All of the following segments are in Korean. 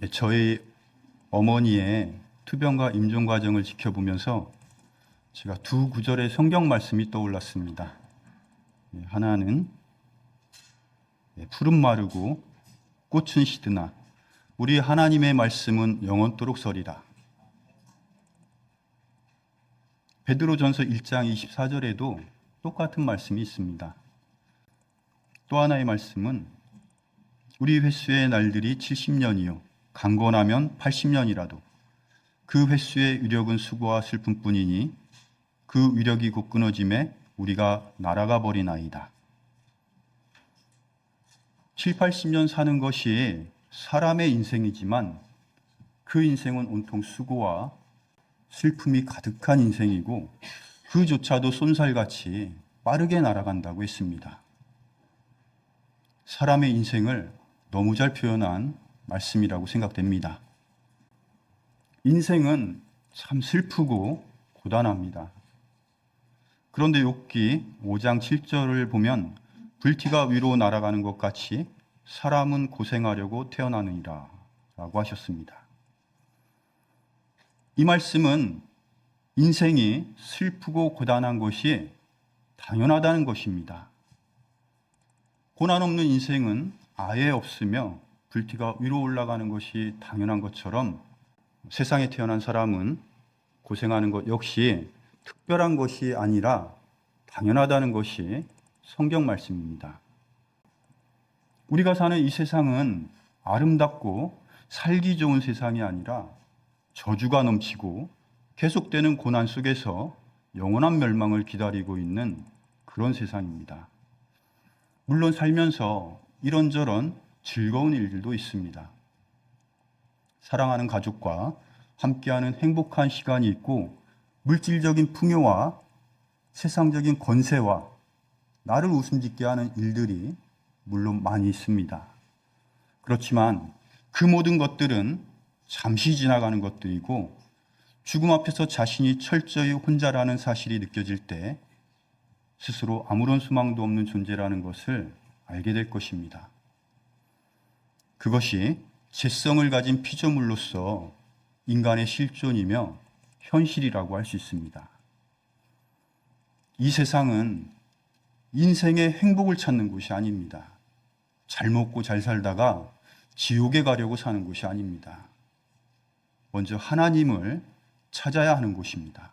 저희 어머니의 투병과 임종 과정을 지켜보면서 제가 두 구절의 성경 말씀이 떠올랐습니다. 하나는 푸른 마르고 꽃은 시드나 우리 하나님의 말씀은 영원토록 서리라. 베드로전서 1장 24절에도 똑같은 말씀이 있습니다. 또 하나의 말씀은 우리 횟수의 날들이 70년이요 강건하면 80년이라도 그 횟수의 위력은 수고와 슬픔뿐이니 그 위력이 곧 끊어짐에 우리가 날아가 버리나이다. 7, 80년 사는 것이 사람의 인생이지만 그 인생은 온통 수고와 슬픔이 가득한 인생이고 그조차도 쏜살같이 빠르게 날아간다고 했습니다. 사람의 인생을 너무 잘 표현한 말씀이라고 생각됩니다. 인생은 참 슬프고 고단합니다. 그런데 욥기 5장 7절을 보면 불티가 위로 날아가는 것 같이 사람은 고생하려고 태어나느니라 라고 하셨습니다. 이 말씀은 인생이 슬프고 고단한 것이 당연하다는 것입니다. 고난 없는 인생은 아예 없으며 불티가 위로 올라가는 것이 당연한 것처럼 세상에 태어난 사람은 고생하는 것 역시 특별한 것이 아니라 당연하다는 것이 성경 말씀입니다. 우리가 사는 이 세상은 아름답고 살기 좋은 세상이 아니라 저주가 넘치고 계속되는 고난 속에서 영원한 멸망을 기다리고 있는 그런 세상입니다. 물론 살면서 이런저런 즐거운 일들도 있습니다. 사랑하는 가족과 함께하는 행복한 시간이 있고 물질적인 풍요와 세상적인 권세와 나를 웃음짓게 하는 일들이 물론 많이 있습니다. 그렇지만 그 모든 것들은 잠시 지나가는 것들이고 죽음 앞에서 자신이 철저히 혼자라는 사실이 느껴질 때 스스로 아무런 소망도 없는 존재라는 것을 알게 될 것입니다. 그것이 재성을 가진 피조물로서 인간의 실존이며 현실이라고 할 수 있습니다. 이 세상은 인생의 행복을 찾는 곳이 아닙니다. 잘 먹고 잘 살다가 지옥에 가려고 사는 곳이 아닙니다. 먼저 하나님을 찾아야 하는 곳입니다.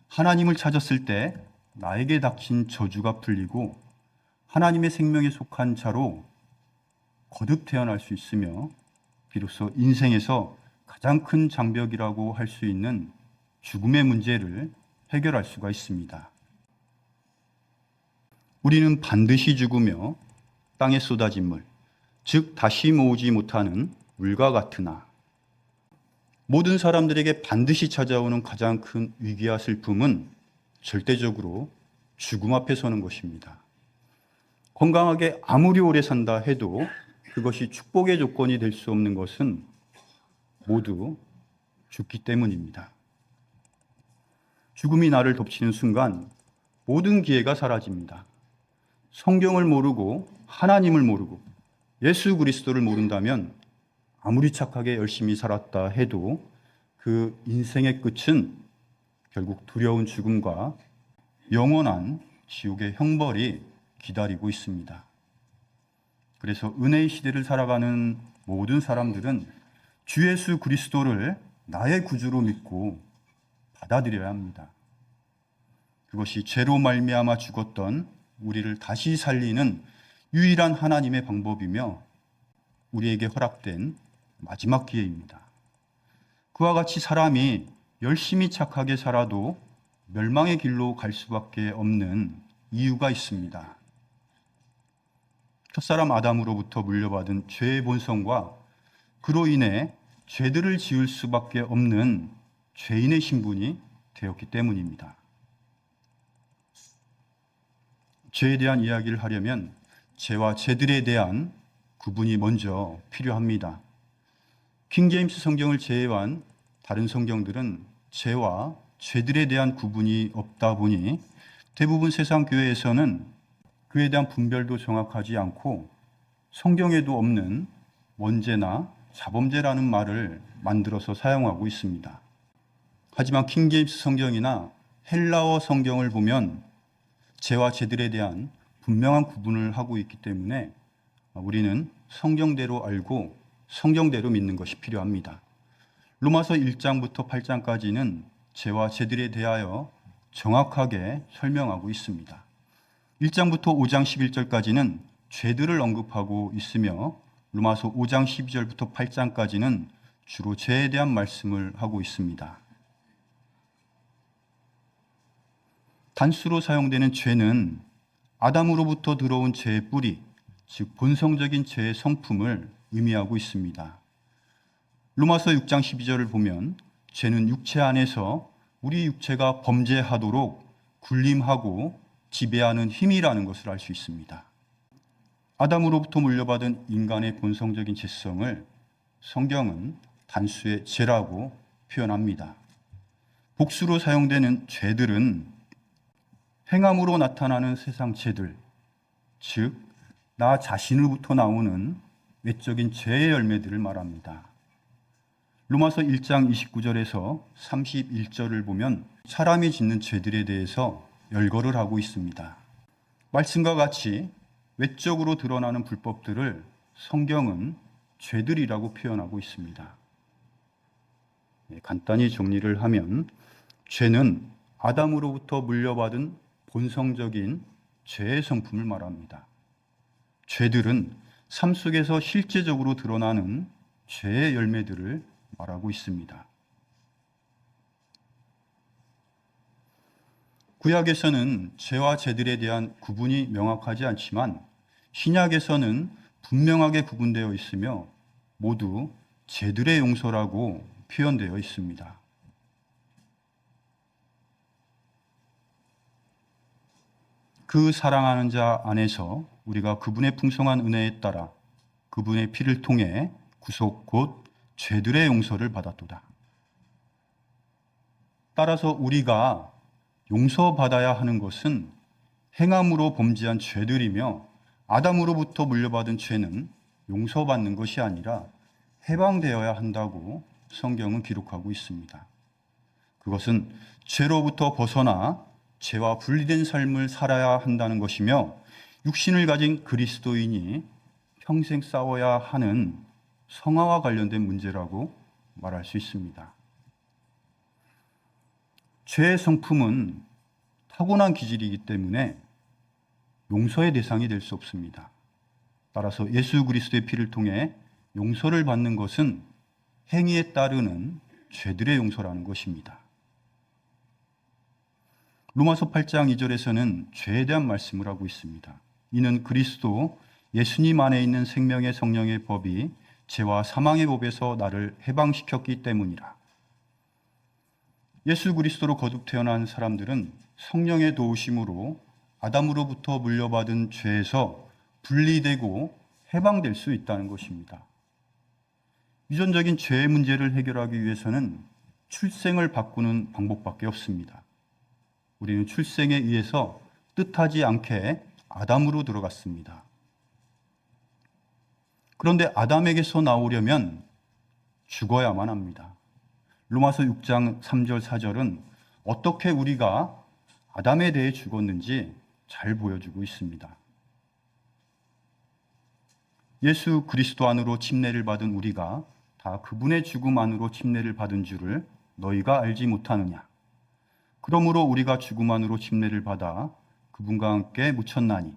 하나님을 찾았을 때 나에게 닥친 저주가 풀리고 하나님의 생명에 속한 자로 거듭 태어날 수 있으며 비로소 인생에서 가장 큰 장벽이라고 할 수 있는 죽음의 문제를 해결할 수가 있습니다. 우리는 반드시 죽으며 땅에 쏟아진 물, 즉 다시 모으지 못하는 물과 같으나 모든 사람들에게 반드시 찾아오는 가장 큰 위기와 슬픔은 절대적으로 죽음 앞에 서는 것입니다. 건강하게 아무리 오래 산다 해도 그것이 축복의 조건이 될 수 없는 것은 모두 죽기 때문입니다. 죽음이 나를 덮치는 순간 모든 기회가 사라집니다. 성경을 모르고 하나님을 모르고 예수 그리스도를 모른다면 아무리 착하게 열심히 살았다 해도 그 인생의 끝은 결국 두려운 죽음과 영원한 지옥의 형벌이 기다리고 있습니다. 그래서 은혜의 시대를 살아가는 모든 사람들은 주 예수 그리스도를 나의 구주로 믿고 받아들여야 합니다. 그것이 죄로 말미암아 죽었던 우리를 다시 살리는 유일한 하나님의 방법이며 우리에게 허락된 마지막 기회입니다. 그와 같이 사람이 열심히 착하게 살아도 멸망의 길로 갈 수밖에 없는 이유가 있습니다. 첫사람 아담으로부터 물려받은 죄의 본성과 그로 인해 죄들을 지을 수밖에 없는 죄인의 신분이 되었기 때문입니다. 죄에 대한 이야기를 하려면 죄와 죄들에 대한 구분이 먼저 필요합니다. 킹제임스 성경을 제외한 다른 성경들은 죄와 죄들에 대한 구분이 없다 보니 대부분 세상 교회에서는 그에 대한 분별도 정확하지 않고 성경에도 없는 원죄나 자범죄라는 말을 만들어서 사용하고 있습니다. 하지만 킹제임스 성경이나 헬라어 성경을 보면 죄와 죄들에 대한 분명한 구분을 하고 있기 때문에 우리는 성경대로 알고 성경대로 믿는 것이 필요합니다. 로마서 1장부터 8장까지는 죄와 죄들에 대하여 정확하게 설명하고 있습니다. 1장부터 5장 11절까지는 죄들을 언급하고 있으며 로마서 5장 12절부터 8장까지는 주로 죄에 대한 말씀을 하고 있습니다. 단수로 사용되는 죄는 아담으로부터 들어온 죄의 뿌리, 즉 본성적인 죄의 성품을 의미하고 있습니다. 로마서 6장 12절을 보면 죄는 육체 안에서 우리 육체가 범죄하도록 군림하고 지배하는 힘이라는 것을 알 수 있습니다. 아담으로부터 물려받은 인간의 본성적인 죄성을 성경은 단수의 죄라고 표현합니다. 복수로 사용되는 죄들은 행함으로 나타나는 세상 죄들, 즉 나 자신으로부터 나오는 외적인 죄의 열매들을 말합니다. 로마서 1장 29절에서 31절을 보면 사람이 짓는 죄들에 대해서 열거를 하고 있습니다. 말씀과 같이 외적으로 드러나는 불법들을 성경은 죄들이라고 표현하고 있습니다. 간단히 정리를 하면 죄는 아담으로부터 물려받은 본성적인 죄의 성품을 말합니다. 죄들은 삶 속에서 실제적으로 드러나는 죄의 열매들을 말하고 있습니다. 구약에서는 죄와 죄들에 대한 구분이 명확하지 않지만 신약에서는 분명하게 구분되어 있으며 모두 죄들의 용서라고 표현되어 있습니다. 그 사랑하는 자 안에서 우리가 그분의 풍성한 은혜에 따라 그분의 피를 통해 구속 곧 죄들의 용서를 받았도다. 따라서 우리가 용서받아야 하는 것은 행함으로 범죄한 죄들이며 아담으로부터 물려받은 죄는 용서받는 것이 아니라 해방되어야 한다고 성경은 기록하고 있습니다. 그것은 죄로부터 벗어나 죄와 분리된 삶을 살아야 한다는 것이며 육신을 가진 그리스도인이 평생 싸워야 하는 성화와 관련된 문제라고 말할 수 있습니다. 죄의 성품은 타고난 기질이기 때문에 용서의 대상이 될 수 없습니다. 따라서 예수 그리스도의 피를 통해 용서를 받는 것은 행위에 따르는 죄들의 용서라는 것입니다. 로마서 8장 2절에서는 죄에 대한 말씀을 하고 있습니다. 이는 그리스도 예수님 안에 있는 생명의 성령의 법이 죄와 사망의 법에서 나를 해방시켰기 때문이라. 예수 그리스도로 거듭 태어난 사람들은 성령의 도우심으로 아담으로부터 물려받은 죄에서 분리되고 해방될 수 있다는 것입니다. 유전적인 죄의 문제를 해결하기 위해서는 출생을 바꾸는 방법밖에 없습니다. 우리는 출생에 의해서 뜻하지 않게 아담으로 들어갔습니다. 그런데 아담에게서 나오려면 죽어야만 합니다. 로마서 6장 3절 4절은 어떻게 우리가 아담에 대해 죽었는지 잘 보여주고 있습니다. 예수 그리스도 안으로 침례를 받은 우리가 다 그분의 죽음 안으로 침례를 받은 줄을 너희가 알지 못하느냐. 그러므로 우리가 죽음 안으로 침례를 받아 그분과 함께 묻혔나니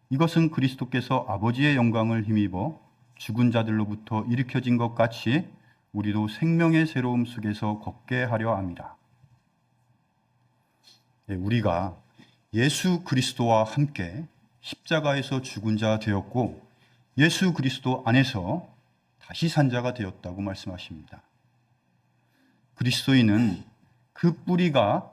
이것은 그리스도께서 아버지의 영광을 힘입어 죽은 자들로부터 일으켜진 것 같이 우리도 생명의 새로움 속에서 걷게 하려 함이라. 우리가 예수 그리스도와 함께 십자가에서 죽은 자 되었고 예수 그리스도 안에서 다시 산 자가 되었다고 말씀하십니다. 그리스도인은 그 뿌리가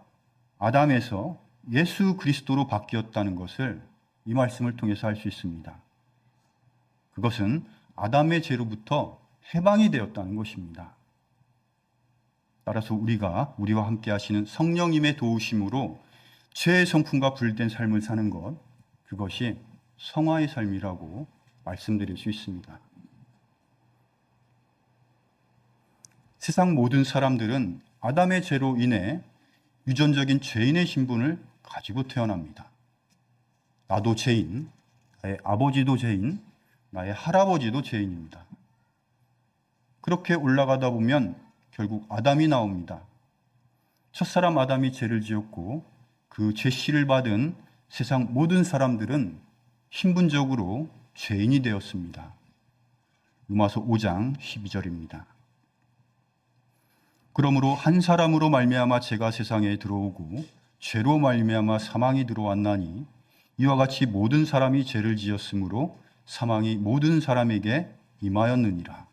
아담에서 예수 그리스도로 바뀌었다는 것을 이 말씀을 통해서 알 수 있습니다. 그것은 아담의 죄로부터 해방이 되었다는 것입니다. 따라서 우리가 우리와 함께 하시는 성령님의 도우심으로 죄의 성품과 분리된 삶을 사는 것, 그것이 성화의 삶이라고 말씀드릴 수 있습니다. 세상 모든 사람들은 아담의 죄로 인해 유전적인 죄인의 신분을 가지고 태어납니다. 나도 죄인, 나의 아버지도 죄인, 나의 할아버지도 죄인입니다. 그렇게 올라가다 보면 결국 아담이 나옵니다. 첫사람 아담이 죄를 지었고 그 죄씨를 받은 세상 모든 사람들은 신분적으로 죄인이 되었습니다. 로마서 5장 12절입니다. 그러므로 한 사람으로 말미암아 죄가 세상에 들어오고 죄로 말미암아 사망이 들어왔나니 이와 같이 모든 사람이 죄를 지었으므로 사망이 모든 사람에게 임하였느니라.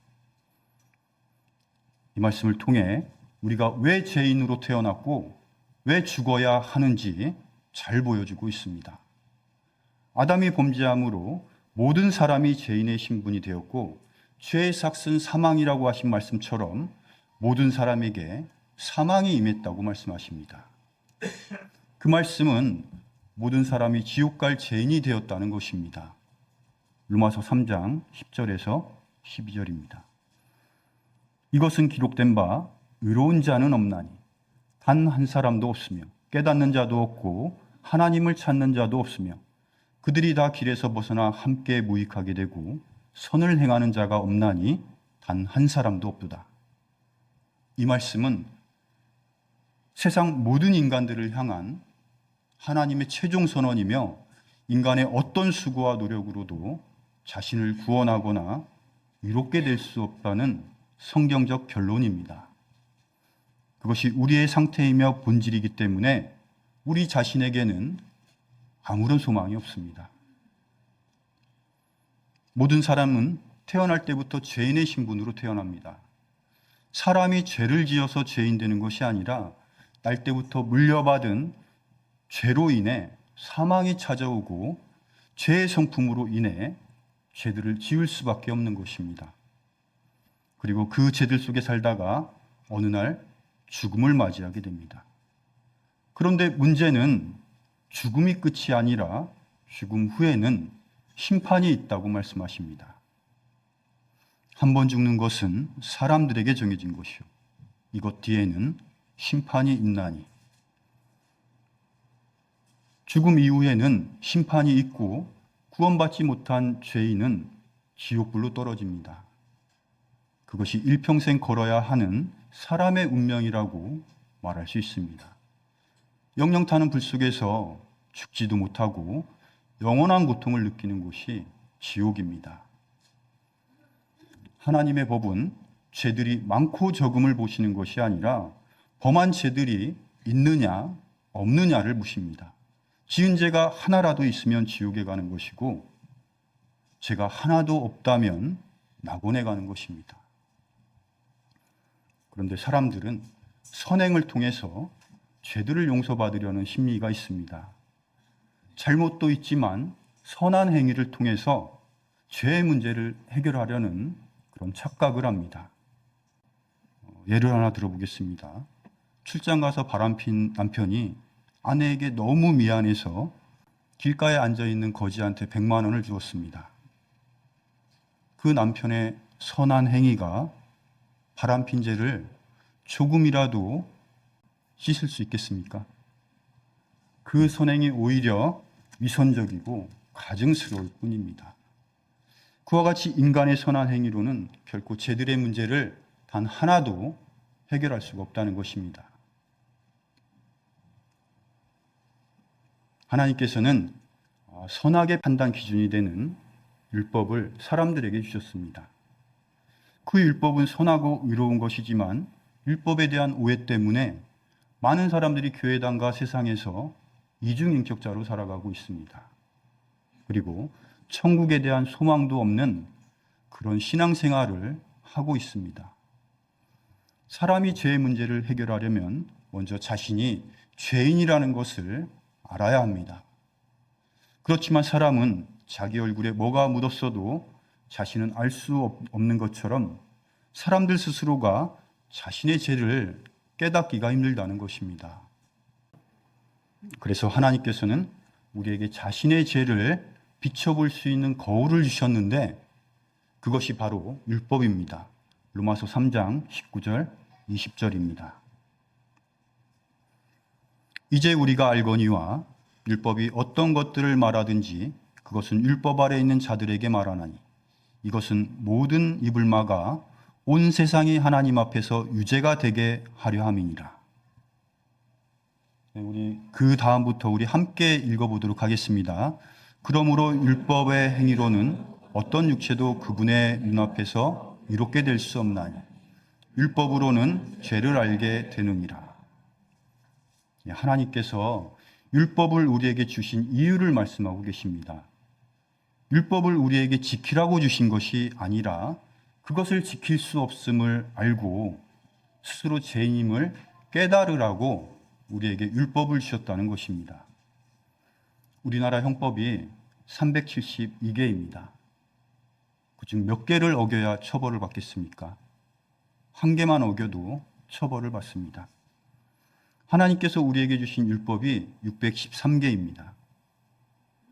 이 말씀을 통해 우리가 왜 죄인으로 태어났고 왜 죽어야 하는지 잘 보여주고 있습니다. 아담이 범죄함으로 모든 사람이 죄인의 신분이 되었고 죄의 삭은 사망이라고 하신 말씀처럼 모든 사람에게 사망이 임했다고 말씀하십니다. 그 말씀은 모든 사람이 지옥 갈 죄인이 되었다는 것입니다. 로마서 3장 10절에서 12절입니다. 이것은 기록된 바 의로운 자는 없나니 단 한 사람도 없으며 깨닫는 자도 없고 하나님을 찾는 자도 없으며 그들이 다 길에서 벗어나 함께 무익하게 되고 선을 행하는 자가 없나니 단 한 사람도 없도다. 이 말씀은 세상 모든 인간들을 향한 하나님의 최종 선언이며 인간의 어떤 수고와 노력으로도 자신을 구원하거나 위롭게 될 수 없다는 성경적 결론입니다. 그것이 우리의 상태이며 본질이기 때문에 우리 자신에게는 아무런 소망이 없습니다. 모든 사람은 태어날 때부터 죄인의 신분으로 태어납니다. 사람이 죄를 지어서 죄인 되는 것이 아니라 날 때부터 물려받은 죄로 인해 사망이 찾아오고 죄의 성품으로 인해 죄들을 지을 수밖에 없는 것입니다. 그리고 그 죄들 속에 살다가 어느 날 죽음을 맞이하게 됩니다. 그런데 문제는 죽음이 끝이 아니라 죽음 후에는 심판이 있다고 말씀하십니다. 한 번 죽는 것은 사람들에게 정해진 것이요. 이것 뒤에는 심판이 있나니. 죽음 이후에는 심판이 있고 구원받지 못한 죄인은 지옥불로 떨어집니다. 그것이 일평생 걸어야 하는 사람의 운명이라고 말할 수 있습니다. 영영 타는 불 속에서 죽지도 못하고 영원한 고통을 느끼는 곳이 지옥입니다. 하나님의 법은 죄들이 많고 적음을 보시는 것이 아니라 범한 죄들이 있느냐 없느냐를 보십니다. 지은 죄가 하나라도 있으면 지옥에 가는 것이고 죄가 하나도 없다면 낙원에 가는 것입니다. 그런데 사람들은 선행을 통해서 죄들을 용서받으려는 심리가 있습니다. 잘못도 있지만 선한 행위를 통해서 죄의 문제를 해결하려는 그런 착각을 합니다. 예를 하나 들어보겠습니다. 출장 가서 바람핀 남편이 아내에게 너무 미안해서 길가에 앉아있는 거지한테 100만 원을 주었습니다. 그 남편의 선한 행위가 바람핀 죄를 조금이라도 씻을 수 있겠습니까? 그 선행이 오히려 위선적이고 가증스러울 뿐입니다. 그와 같이 인간의 선한 행위로는 결코 죄들의 문제를 단 하나도 해결할 수가 없다는 것입니다. 하나님께서는 선악의 판단 기준이 되는 율법을 사람들에게 주셨습니다. 그 율법은 선하고 의로운 것이지만 율법에 대한 오해 때문에 많은 사람들이 교회당과 세상에서 이중인격자로 살아가고 있습니다. 그리고 천국에 대한 소망도 없는 그런 신앙생활을 하고 있습니다. 사람이 죄의 문제를 해결하려면 먼저 자신이 죄인이라는 것을 알아야 합니다. 그렇지만 사람은 자기 얼굴에 뭐가 묻었어도 자신은 알 수 없는 것처럼 사람들 스스로가 자신의 죄를 깨닫기가 힘들다는 것입니다. 그래서 하나님께서는 우리에게 자신의 죄를 비춰볼 수 있는 거울을 주셨는데 그것이 바로 율법입니다. 로마서 3장 19절 20절입니다. 이제 우리가 알거니와 율법이 어떤 것들을 말하든지 그것은 율법 아래 있는 자들에게 말하나니 이것은 모든 입을 막아 온 세상이 하나님 앞에서 유죄가 되게 하려 함이니라. 우리 그 다음부터 우리 함께 읽어보도록 하겠습니다. 그러므로 율법의 행위로는 어떤 육체도 그분의 눈앞에서 이롭게 될 수 없나니 율법으로는 죄를 알게 되느니라. 하나님께서 율법을 우리에게 주신 이유를 말씀하고 계십니다. 율법을 우리에게 지키라고 주신 것이 아니라 그것을 지킬 수 없음을 알고 스스로 죄인임을 깨달으라고 우리에게 율법을 주셨다는 것입니다. 우리나라 형법이 372개입니다. 그중 몇 개를 어겨야 처벌을 받겠습니까? 한 개만 어겨도 처벌을 받습니다. 하나님께서 우리에게 주신 율법이 613개입니다.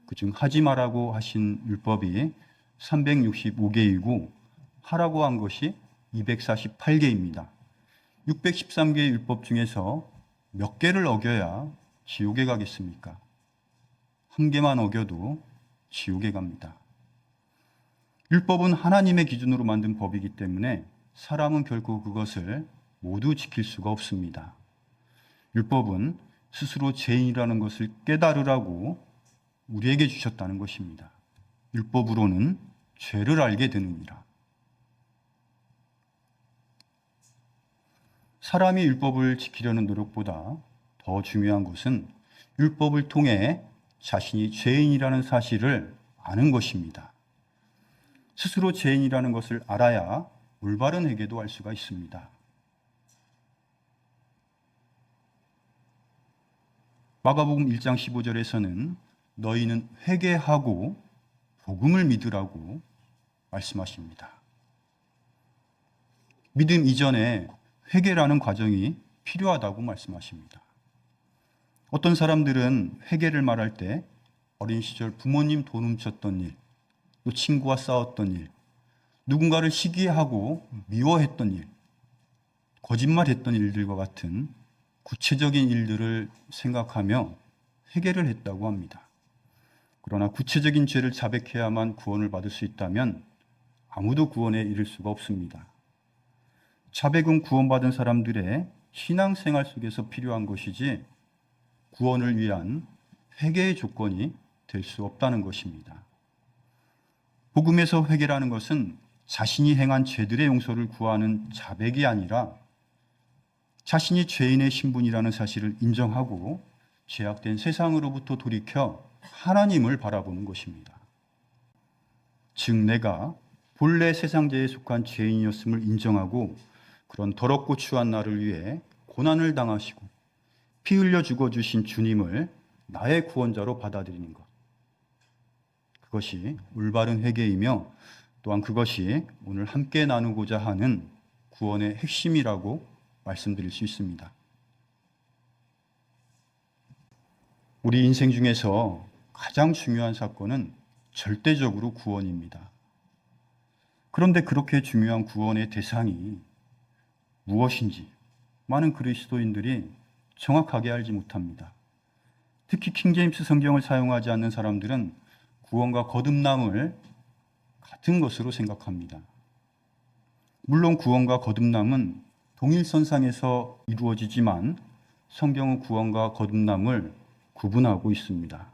그중 하지 말라고 하신 율법이 365개이고 하라고 한 것이 248개입니다. 613개의 율법 중에서 몇 개를 어겨야 지옥에 가겠습니까? 한 개만 어겨도 지옥에 갑니다. 율법은 하나님의 기준으로 만든 법이기 때문에 사람은 결코 그것을 모두 지킬 수가 없습니다. 율법은 스스로 죄인이라는 것을 깨달으라고 우리에게 주셨다는 것입니다. 율법으로는 죄를 알게 되느니라. 사람이 율법을 지키려는 노력보다 더 중요한 것은 율법을 통해 자신이 죄인이라는 사실을 아는 것입니다. 스스로 죄인이라는 것을 알아야 올바른 회개도 할 수가 있습니다. 마가복음 1장 15절에서는 너희는 회개하고 복음을 믿으라고 말씀하십니다. 믿음 이전에 회개라는 과정이 필요하다고 말씀하십니다. 어떤 사람들은 회개를 말할 때 어린 시절 부모님 돈 훔쳤던 일, 또 친구와 싸웠던 일, 누군가를 시기하고 미워했던 일, 거짓말했던 일들과 같은 구체적인 일들을 생각하며 회개를 했다고 합니다. 그러나 구체적인 죄를 자백해야만 구원을 받을 수 있다면 아무도 구원에 이를 수가 없습니다. 자백은 구원받은 사람들의 신앙생활 속에서 필요한 것이지 구원을 위한 회개의 조건이 될 수 없다는 것입니다. 복음에서 회개라는 것은 자신이 행한 죄들의 용서를 구하는 자백이 아니라 자신이 죄인의 신분이라는 사실을 인정하고 죄악된 세상으로부터 돌이켜 하나님을 바라보는 것입니다. 즉 내가 본래 세상죄에 속한 죄인이었음을 인정하고 그런 더럽고 추한 나를 위해 고난을 당하시고 피 흘려 죽어주신 주님을 나의 구원자로 받아들이는 것. 그것이 올바른 회개이며 또한 그것이 오늘 함께 나누고자 하는 구원의 핵심이라고 말씀드릴 수 있습니다. 우리 인생 중에서 가장 중요한 사건은 절대적으로 구원입니다. 그런데 그렇게 중요한 구원의 대상이 무엇인지 많은 그리스도인들이 정확하게 알지 못합니다. 특히 킹제임스 성경을 사용하지 않는 사람들은 구원과 거듭남을 같은 것으로 생각합니다. 물론 구원과 거듭남은 동일선상에서 이루어지지만 성경은 구원과 거듭남을 구분하고 있습니다.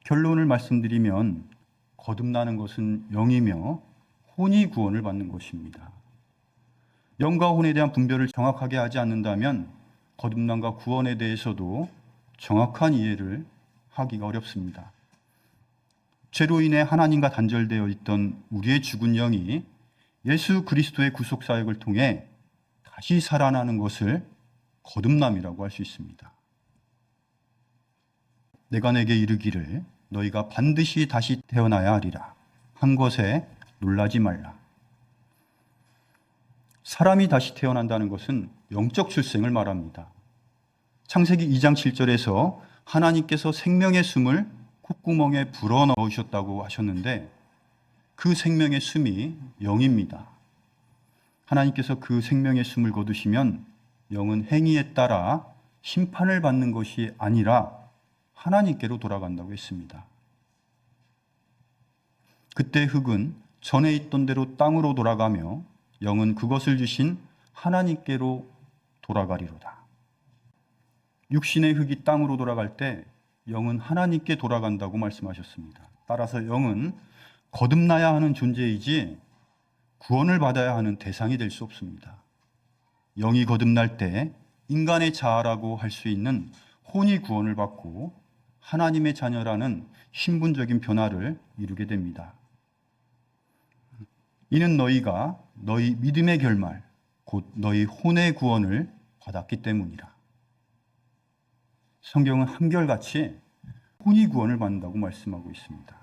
결론을 말씀드리면 거듭나는 것은 영이며 혼이 구원을 받는 것입니다. 영과 혼에 대한 분별을 정확하게 하지 않는다면 거듭남과 구원에 대해서도 정확한 이해를 하기가 어렵습니다. 죄로 인해 하나님과 단절되어 있던 우리의 죽은 영이 예수 그리스도의 구속 사역을 통해 다시 살아나는 것을 거듭남이라고 할 수 있습니다. 내가 내게 이르기를 너희가 반드시 다시 태어나야 하리라 한 것에 놀라지 말라. 사람이 다시 태어난다는 것은 영적 출생을 말합니다. 창세기 2장 7절에서 하나님께서 생명의 숨을 콧구멍에 불어넣으셨다고 하셨는데 그 생명의 숨이 영입니다. 하나님께서 그 생명의 숨을 거두시면 영은 행위에 따라 심판을 받는 것이 아니라 하나님께로 돌아간다고 했습니다. 그때 흙은 전에 있던 대로 땅으로 돌아가며 영은 그것을 주신 하나님께로 돌아가리로다. 육신의 흙이 땅으로 돌아갈 때 영은 하나님께 돌아간다고 말씀하셨습니다. 따라서 영은 거듭나야 하는 존재이지 구원을 받아야 하는 대상이 될 수 없습니다. 영이 거듭날 때 인간의 자아라고 할 수 있는 혼이 구원을 받고 하나님의 자녀라는 신분적인 변화를 이루게 됩니다. 이는 너희가 너희 믿음의 결말, 곧 너희 혼의 구원을 받았기 때문이라. 성경은 한결같이 혼이 구원을 받는다고 말씀하고 있습니다.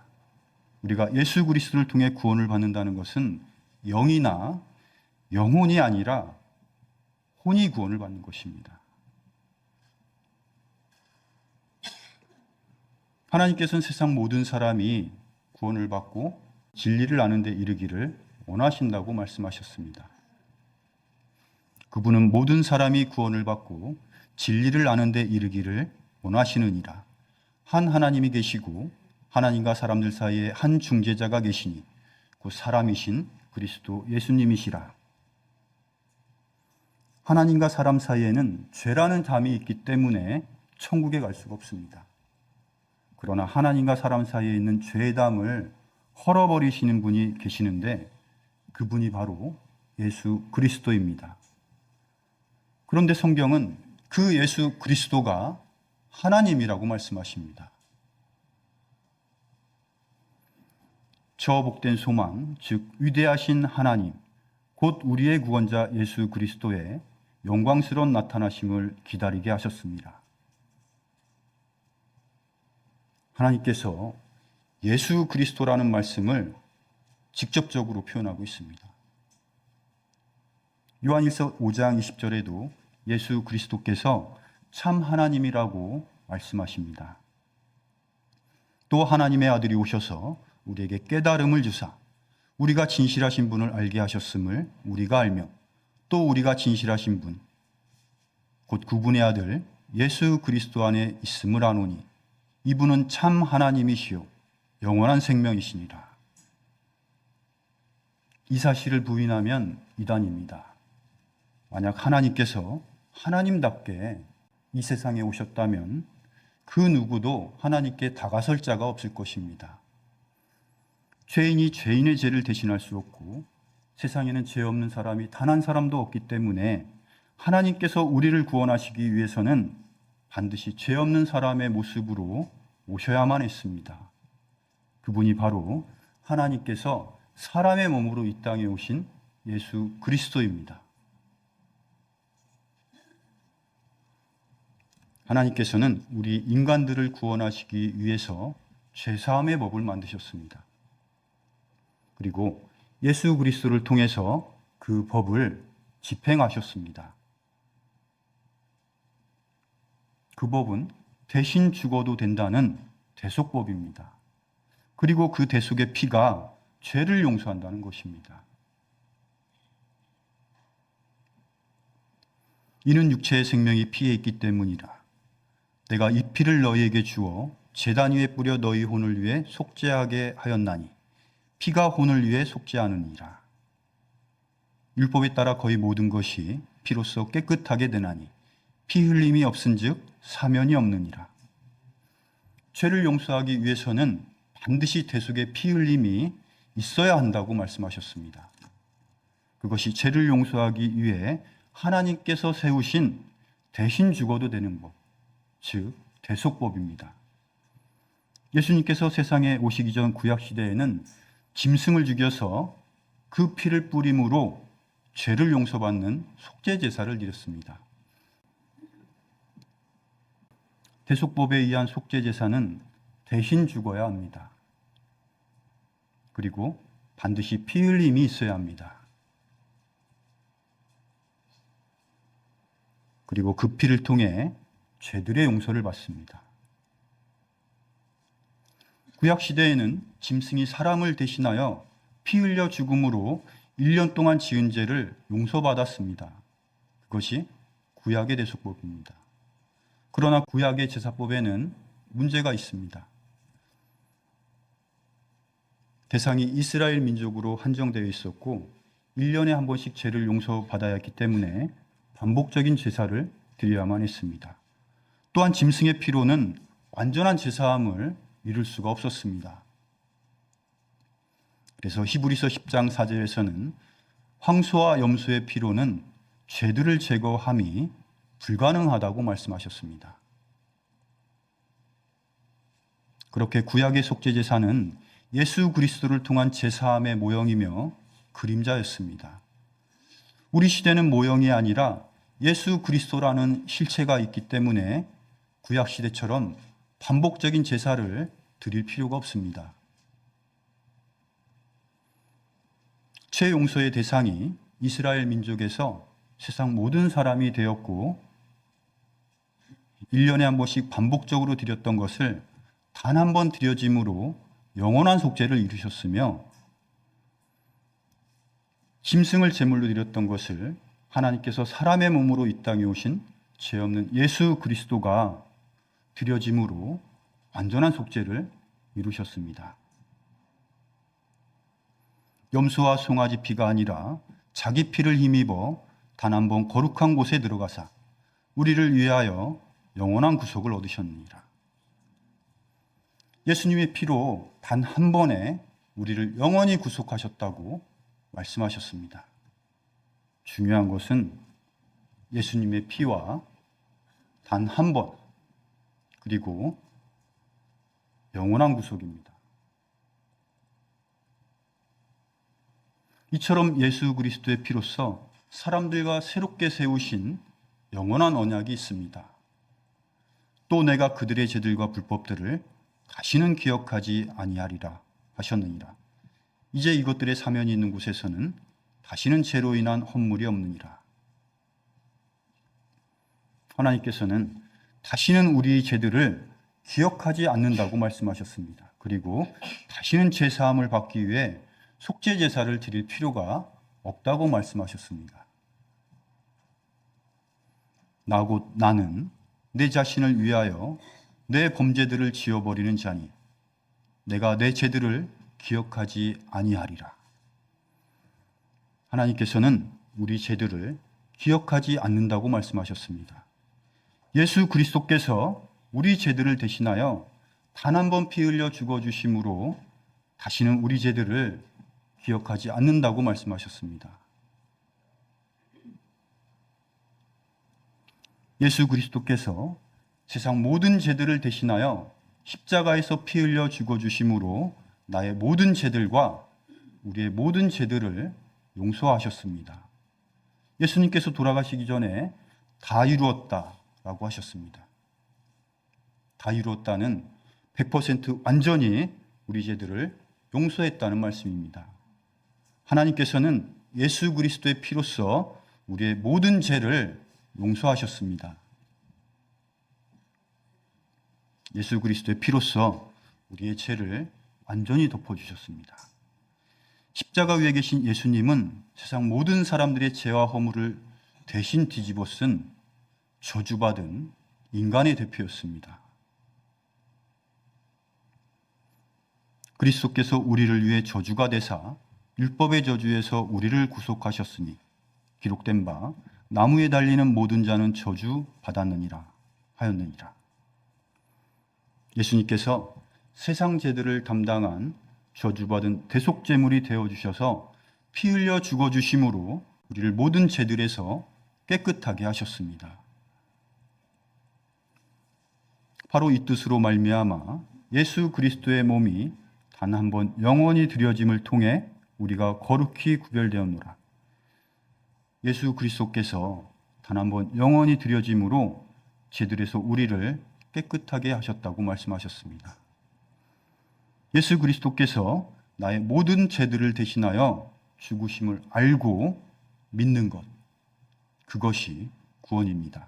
우리가 예수 그리스도를 통해 구원을 받는다는 것은 영이나 영혼이 아니라 혼이 구원을 받는 것입니다. 하나님께서는 세상 모든 사람이 구원을 받고 진리를 아는 데 이르기를 원하신다고 말씀하셨습니다. 그분은 모든 사람이 구원을 받고 진리를 아는 데 이르기를 원하시느니라. 한 하나님이 계시고 하나님과 사람들 사이에 한 중재자가 계시니 그 사람이신 그리스도 예수님이시라. 하나님과 사람 사이에는 죄라는 담이 있기 때문에 천국에 갈 수가 없습니다. 그러나 하나님과 사람 사이에 있는 죄의 담을 헐어버리시는 분이 계시는데 그분이 바로 예수 그리스도입니다. 그런데 성경은 그 예수 그리스도가 하나님이라고 말씀하십니다. 저 복된 소망, 즉 위대하신 하나님, 곧 우리의 구원자 예수 그리스도의 영광스러운 나타나심을 기다리게 하셨습니다. 하나님께서 예수 그리스도라는 말씀을 직접적으로 표현하고 있습니다. 요한일서 5장 20절에도 예수 그리스도께서 참 하나님이라고 말씀하십니다. 또 하나님의 아들이 오셔서 우리에게 깨달음을 주사 우리가 진실하신 분을 알게 하셨음을 우리가 알며 또 우리가 진실하신 분, 곧 그분의 아들 예수 그리스도 안에 있음을 아노니 이분은 참 하나님이시요 영원한 생명이시니라. 이 사실을 부인하면 이단입니다. 만약 하나님께서 하나님답게 이 세상에 오셨다면 그 누구도 하나님께 다가설 자가 없을 것입니다. 죄인이 죄인의 죄를 대신할 수 없고 세상에는 죄 없는 사람이 단 한 사람도 없기 때문에 하나님께서 우리를 구원하시기 위해서는 반드시 죄 없는 사람의 모습으로 오셔야만 했습니다. 그분이 바로 하나님께서 사람의 몸으로 이 땅에 오신 예수 그리스도입니다. 하나님께서는 우리 인간들을 구원하시기 위해서 죄사함의 법을 만드셨습니다. 그리고 예수 그리스도를 통해서 그 법을 집행하셨습니다. 그 법은 대신 죽어도 된다는 대속법입니다. 그리고 그 대속의 피가 죄를 용서한다는 것입니다. 이는 육체의 생명이 피에 있기 때문이라. 내가 이 피를 너희에게 주어 제단 위에 뿌려 너희 혼을 위해 속죄하게 하였나니 피가 혼을 위해 속죄하느니라. 율법에 따라 거의 모든 것이 피로써 깨끗하게 되나니 피 흘림이 없은즉 사면이 없느니라. 죄를 용서하기 위해서는 반드시 대속의 피 흘림이 있어야 한다고 말씀하셨습니다. 그것이 죄를 용서하기 위해 하나님께서 세우신 대신 죽어도 되는 법, 즉 대속법입니다. 예수님께서 세상에 오시기 전 구약시대에는 짐승을 죽여서 그 피를 뿌림으로 죄를 용서받는 속죄제사를 드렸습니다. 대속법에 의한 속죄제사는 대신 죽어야 합니다. 그리고 반드시 피 흘림이 있어야 합니다. 그리고 그 피를 통해 죄들의 용서를 받습니다. 구약시대에는 짐승이 사람을 대신하여 피 흘려 죽음으로 1년 동안 지은 죄를 용서받았습니다. 그것이 구약의 대속법입니다. 그러나 구약의 제사법에는 문제가 있습니다. 대상이 이스라엘 민족으로 한정되어 있었고 1년에 한 번씩 죄를 용서받아야 했기 때문에 반복적인 제사를 드려야만 했습니다. 또한 짐승의 피로는 완전한 제사함을 이룰 수가 없었습니다. 그래서 히브리서 10장 4절에서는 황소와 염소의 피로는 죄들을 제거함이 불가능하다고 말씀하셨습니다. 그렇게 구약의 속죄제사는 예수 그리스도를 통한 제사함의 모형이며 그림자였습니다. 우리 시대는 모형이 아니라 예수 그리스도라는 실체가 있기 때문에 구약 시대처럼 반복적인 제사를 드릴 필요가 없습니다. 죄 용서의 대상이 이스라엘 민족에서 세상 모든 사람이 되었고 1년에 한 번씩 반복적으로 드렸던 것을 단 한 번 드려짐으로 영원한 속죄를 이루셨으며 짐승을 제물로 드렸던 것을 하나님께서 사람의 몸으로 이 땅에 오신 죄 없는 예수 그리스도가 드려짐으로 완전한 속죄를 이루셨습니다. 염소와 송아지 피가 아니라 자기 피를 힘입어 단 한 번 거룩한 곳에 들어가사 우리를 위하여 영원한 구속을 얻으셨느니라. 예수님의 피로 단 한 번에 우리를 영원히 구속하셨다고 말씀하셨습니다. 중요한 것은 예수님의 피와 단 한 번, 그리고 영원한 구속입니다. 이처럼 예수 그리스도의 피로써 사람들과 새롭게 세우신 영원한 언약이 있습니다. 또 내가 그들의 죄들과 불법들을 다시는 기억하지 아니하리라 하셨느니라. 이제 이것들의 사면이 있는 곳에서는 다시는 죄로 인한 헌물이 없느니라. 하나님께서는 다시는 우리의 죄들을 기억하지 않는다고 말씀하셨습니다. 그리고 다시는 죄사함을 받기 위해 속죄 제사를 드릴 필요가 없다고 말씀하셨습니다. 나는 내 자신을 위하여 내 범죄들을 지워버리는 자니 내가 내 죄들을 기억하지 아니하리라. 하나님께서는 우리 죄들을 기억하지 않는다고 말씀하셨습니다. 예수 그리스도께서 우리 죄들을 대신하여 단 한 번 피 흘려 죽어주심으로 다시는 우리 죄들을 기억하지 않는다고 말씀하셨습니다. 예수 그리스도께서 세상 모든 죄들을 대신하여 십자가에서 피 흘려 죽어주심으로 나의 모든 죄들과 우리의 모든 죄들을 용서하셨습니다. 예수님께서 돌아가시기 전에 다 이루었다라고 하셨습니다. 다 이루었다는 100% 완전히 우리 죄들을 용서했다는 말씀입니다. 하나님께서는 예수 그리스도의 피로써 우리의 모든 죄를 용서하셨습니다. 예수 그리스도의 피로써 우리의 죄를 완전히 덮어주셨습니다. 십자가 위에 계신 예수님은 세상 모든 사람들의 죄와 허물을 대신 뒤집어 쓴 저주받은 인간의 대표였습니다. 그리스도께서 우리를 위해 저주가 되사 율법의 저주에서 우리를 구속하셨으니 기록된 바 나무에 달리는 모든 자는 저주 받았느니라 하였느니라. 예수님께서 세상 죄들을 담당한 저주받은 대속제물이 되어주셔서 피 흘려 죽어주심으로 우리를 모든 죄들에서 깨끗하게 하셨습니다. 바로 이 뜻으로 말미암아 예수 그리스도의 몸이 단 한 번 영원히 드려짐을 통해 우리가 거룩히 구별되었노라. 예수 그리스도께서 단 한 번 영원히 드려짐으로 죄들에서 우리를 깨끗하게 하셨다고 말씀하셨습니다. 예수 그리스도께서 나의 모든 죄들을 대신하여 죽으심을 알고 믿는 것, 그것이 구원입니다.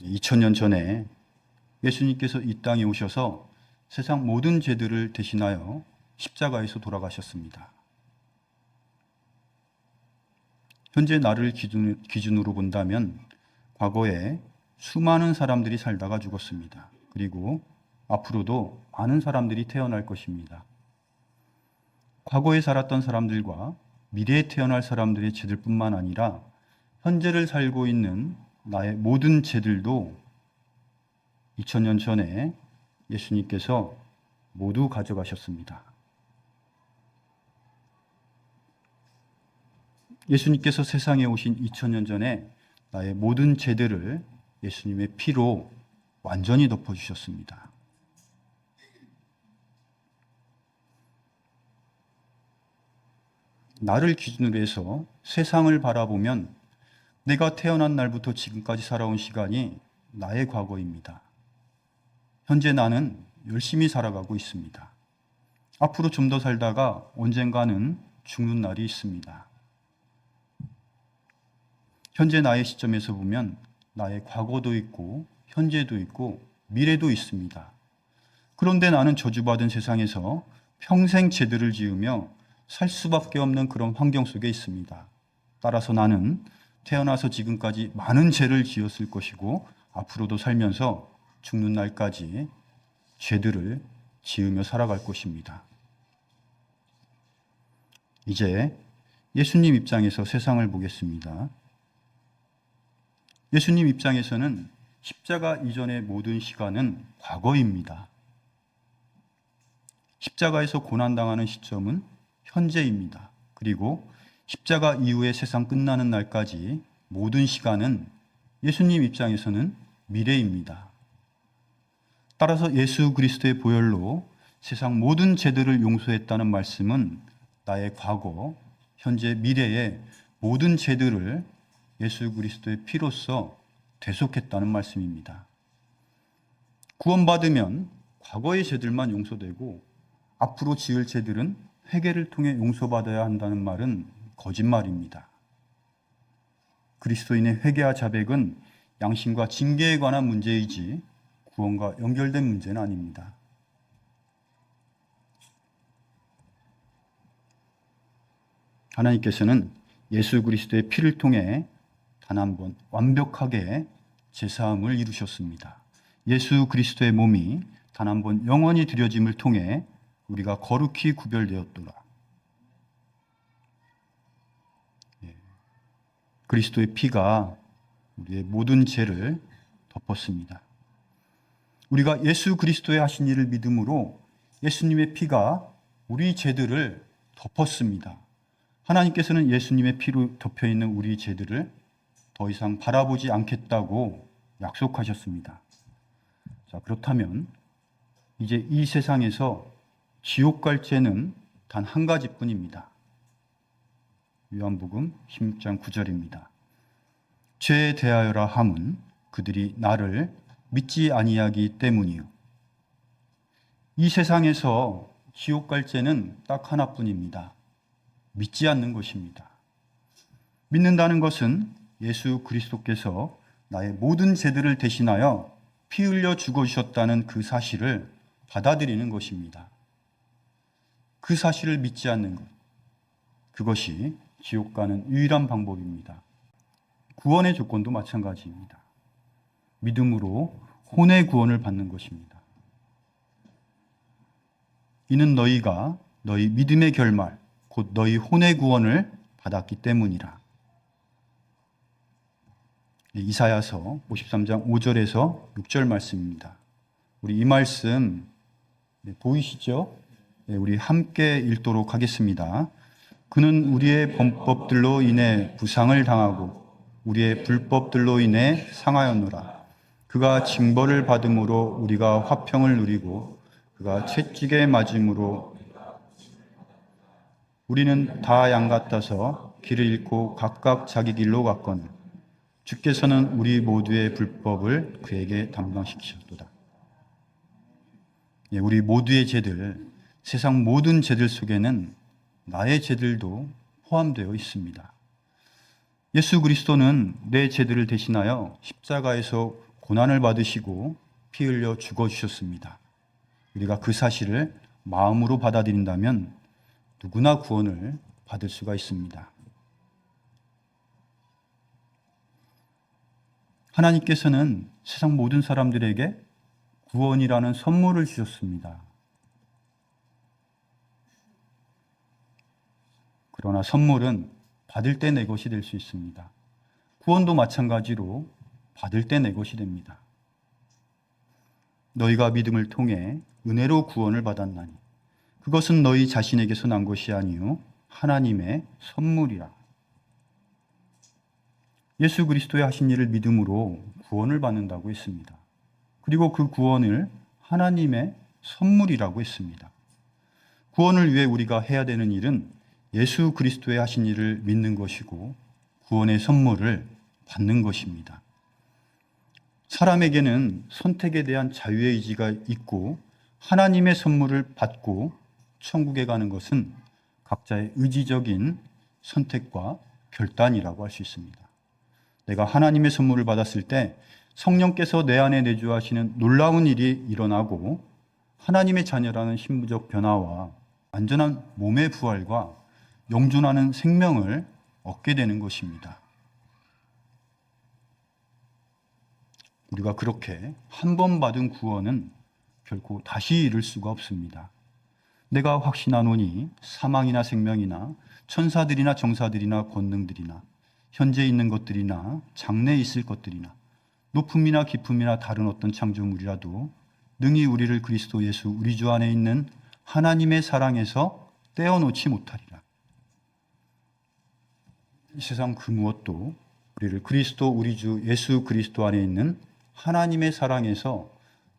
2000년 전에 예수님께서 이 땅에 오셔서 세상 모든 죄들을 대신하여 십자가에서 돌아가셨습니다. 현재 나를 기준으로 본다면 과거에 수많은 사람들이 살다가 죽었습니다. 그리고 앞으로도 많은 사람들이 태어날 것입니다. 과거에 살았던 사람들과 미래에 태어날 사람들의 죄들뿐만 아니라 현재를 살고 있는 나의 모든 죄들도 2000년 전에 예수님께서 모두 가져가셨습니다. 예수님께서 세상에 오신 2000년 전에 나의 모든 죄들을 예수님의 피로 완전히 덮어주셨습니다. 나를 기준으로 해서 세상을 바라보면 내가 태어난 날부터 지금까지 살아온 시간이 나의 과거입니다. 현재 나는 열심히 살아가고 있습니다. 앞으로 좀 더 살다가 언젠가는 죽는 날이 있습니다. 현재 나의 시점에서 보면 나의 과거도 있고 현재도 있고 미래도 있습니다. 그런데 나는 저주받은 세상에서 평생 죄들을 지으며 살 수밖에 없는 그런 환경 속에 있습니다. 따라서 나는 태어나서 지금까지 많은 죄를 지었을 것이고 앞으로도 살면서 죽는 날까지 죄들을 지으며 살아갈 것입니다. 이제 예수님 입장에서 세상을 보겠습니다. 예수님 입장에서는 십자가 이전의 모든 시간은 과거입니다. 십자가에서 고난당하는 시점은 현재입니다. 그리고 십자가 이후에 세상 끝나는 날까지 모든 시간은 예수님 입장에서는 미래입니다. 따라서 예수 그리스도의 보혈로 세상 모든 죄들을 용서했다는 말씀은 나의 과거, 현재, 미래의 모든 죄들을 예수 그리스도의 피로써 대속했다는 말씀입니다. 구원받으면 과거의 죄들만 용서되고 앞으로 지을 죄들은 회개를 통해 용서받아야 한다는 말은 거짓말입니다. 그리스도인의 회개와 자백은 양심과 징계에 관한 문제이지 구원과 연결된 문제는 아닙니다. 하나님께서는 예수 그리스도의 피를 통해 단 한 번 완벽하게 제사함을 이루셨습니다. 예수 그리스도의 몸이 단 한 번 영원히 드려짐을 통해 우리가 거룩히 구별되었도다. 그리스도의 피가 우리의 모든 죄를 덮었습니다. 우리가 예수 그리스도의 하신 일을 믿음으로 예수님의 피가 우리 죄들을 덮었습니다. 하나님께서는 예수님의 피로 덮여있는 우리 죄들을 더 이상 바라보지 않겠다고 약속하셨습니다. 자, 그렇다면 이제 이 세상에서 지옥 갈 죄는 단 한 가지뿐입니다. 요한복음 16장 9절입니다. 죄에 대하여라 함은 그들이 나를 믿지 아니하기 때문이요. 이 세상에서 지옥 갈 죄는 딱 하나뿐입니다. 믿지 않는 것입니다. 믿는다는 것은 예수 그리스도께서 나의 모든 죄들을 대신하여 피 흘려 죽어주셨다는 그 사실을 받아들이는 것입니다. 그 사실을 믿지 않는 것, 그것이 지옥 가는 유일한 방법입니다. 구원의 조건도 마찬가지입니다. 믿음으로 혼의 구원을 받는 것입니다. 이는 너희가 너희 믿음의 결말, 곧 너희 혼의 구원을 받았기 때문이라. 이사야서 53장 5절에서 6절 말씀입니다. 우리 이 말씀 보이시죠? 우리 함께 읽도록 하겠습니다. 그는 우리의 범법들로 인해 부상을 당하고 우리의 불법들로 인해 상하였노라. 그가 징벌을 받음으로 우리가 화평을 누리고 그가 채찍에 맞음으로 우리는 다 양 같아서 길을 잃고 각각 자기 길로 갔거늘 주께서는 우리 모두의 불법을 그에게 담당시키셨도다. 우리 모두의 죄들, 세상 모든 죄들 속에는 나의 죄들도 포함되어 있습니다. 예수 그리스도는 내 죄들을 대신하여 십자가에서 고난을 받으시고 피 흘려 죽어주셨습니다. 우리가 그 사실을 마음으로 받아들인다면 누구나 구원을 받을 수가 있습니다. 하나님께서는 세상 모든 사람들에게 구원이라는 선물을 주셨습니다. 그러나 선물은 받을 때 내 것이 될 수 있습니다. 구원도 마찬가지로 받을 때 내 것이 됩니다. 너희가 믿음을 통해 은혜로 구원을 받았나니 그것은 너희 자신에게서 난 것이 아니요 하나님의 선물이라. 예수 그리스도의 하신 일을 믿음으로 구원을 받는다고 했습니다. 그리고 그 구원을 하나님의 선물이라고 했습니다. 구원을 위해 우리가 해야 되는 일은 예수 그리스도의 하신 일을 믿는 것이고 구원의 선물을 받는 것입니다. 사람에게는 선택에 대한 자유의 의지가 있고 하나님의 선물을 받고 천국에 가는 것은 각자의 의지적인 선택과 결단이라고 할 수 있습니다. 내가 하나님의 선물을 받았을 때 성령께서 내 안에 내주하시는 놀라운 일이 일어나고 하나님의 자녀라는 신부적 변화와 완전한 몸의 부활과 영존하는 생명을 얻게 되는 것입니다. 우리가 그렇게 한 번 받은 구원은 결코 다시 잃을 수가 없습니다. 내가 확신하노니 사망이나 생명이나 천사들이나 정사들이나 권능들이나 현재 있는 것들이나 장래에 있을 것들이나 높음이나 깊음이나 다른 어떤 창조물이라도 능히 우리를 그리스도 예수 우리 주 안에 있는 하나님의 사랑에서 떼어놓지 못하리라. 이 세상 그 무엇도 우리를 그리스도 우리 주 예수 그리스도 안에 있는 하나님의 사랑에서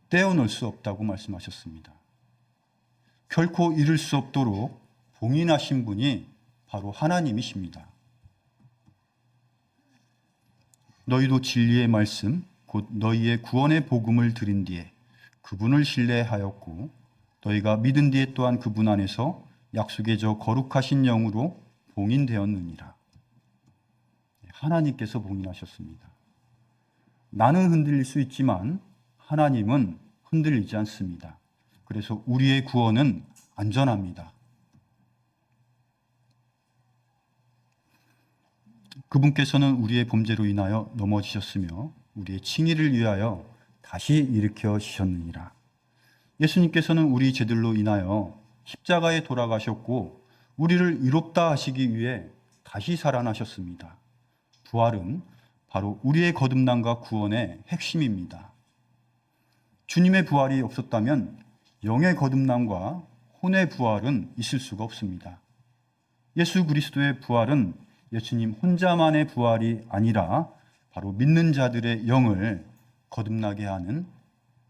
떼어놓을 수 없다고 말씀하셨습니다. 결코 잃을 수 없도록 봉인하신 분이 바로 하나님이십니다. 너희도 진리의 말씀 곧 너희의 구원의 복음을 들은 뒤에 그분을 신뢰하였고 너희가 믿은 뒤에 또한 그분 안에서 약속의 저 거룩하신 영으로 봉인되었느니라. 하나님께서 봉인하셨습니다. 나는 흔들릴 수 있지만 하나님은 흔들리지 않습니다. 그래서 우리의 구원은 안전합니다. 그분께서는 우리의 범죄로 인하여 넘어지셨으며 우리의 칭의를 위하여 다시 일으켜 주셨느니라. 예수님께서는 우리 죄들로 인하여 십자가에 돌아가셨고 우리를 의롭다 하시기 위해 다시 살아나셨습니다. 부활은 바로 우리의 거듭남과 구원의 핵심입니다. 주님의 부활이 없었다면 영의 거듭남과 혼의 부활은 있을 수가 없습니다. 예수 그리스도의 부활은 예수님 혼자만의 부활이 아니라 바로 믿는 자들의 영을 거듭나게 하는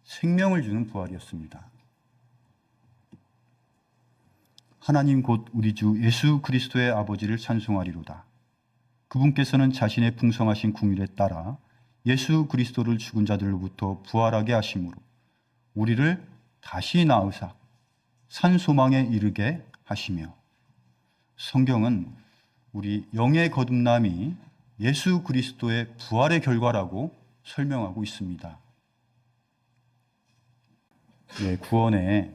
생명을 주는 부활이었습니다. 하나님 곧 우리 주 예수 그리스도의 아버지를 찬송하리로다. 그분께서는 자신의 풍성하신 궁율에 따라 예수 그리스도를 죽은 자들로부터 부활하게 하심으로 우리를 다시 낳으사 산 소망에 이르게 하시며, 성경은 우리 영의 거듭남이 예수 그리스도의 부활의 결과라고 설명하고 있습니다. 구원의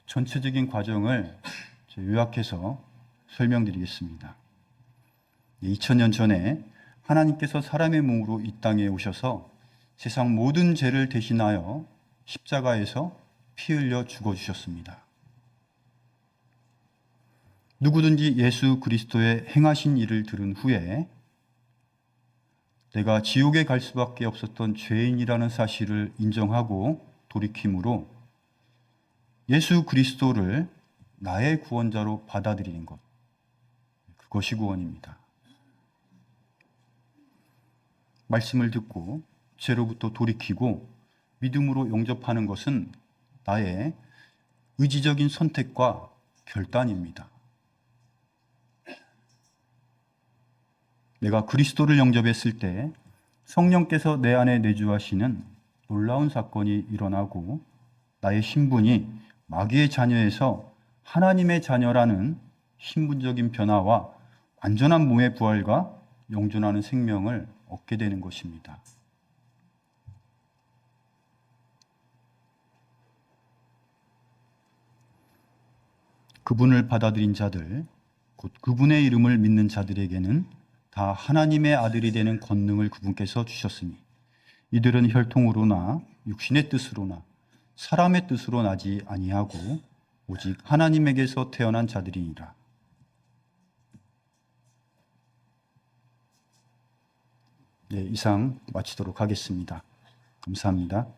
전체적인 과정을 요약해서 설명드리겠습니다. 2000년 전에 하나님께서 사람의 몸으로 이 땅에 오셔서 세상 모든 죄를 대신하여 십자가에서 피 흘려 죽어주셨습니다. 누구든지 예수 그리스도의 행하신 일을 들은 후에 내가 지옥에 갈 수밖에 없었던 죄인이라는 사실을 인정하고 돌이킴으로 예수 그리스도를 나의 구원자로 받아들이는 것, 그것이 구원입니다. 말씀을 듣고 죄로부터 돌이키고 믿음으로 용접하는 것은 나의 의지적인 선택과 결단입니다. 내가 그리스도를 영접했을 때 성령께서 내 안에 내주하시는 놀라운 사건이 일어나고 나의 신분이 마귀의 자녀에서 하나님의 자녀라는 신분적인 변화와 완전한 몸의 부활과 영존하는 생명을 얻게 되는 것입니다. 그분을 받아들인 자들, 곧 그분의 이름을 믿는 자들에게는 다 하나님의 아들이 되는 권능을 그분께서 주셨으니 이들은 혈통으로나 육신의 뜻으로나 사람의 뜻으로 나지 아니하고 오직 하나님에게서 태어난 자들이니라. 네, 이상 마치도록 하겠습니다. 감사합니다.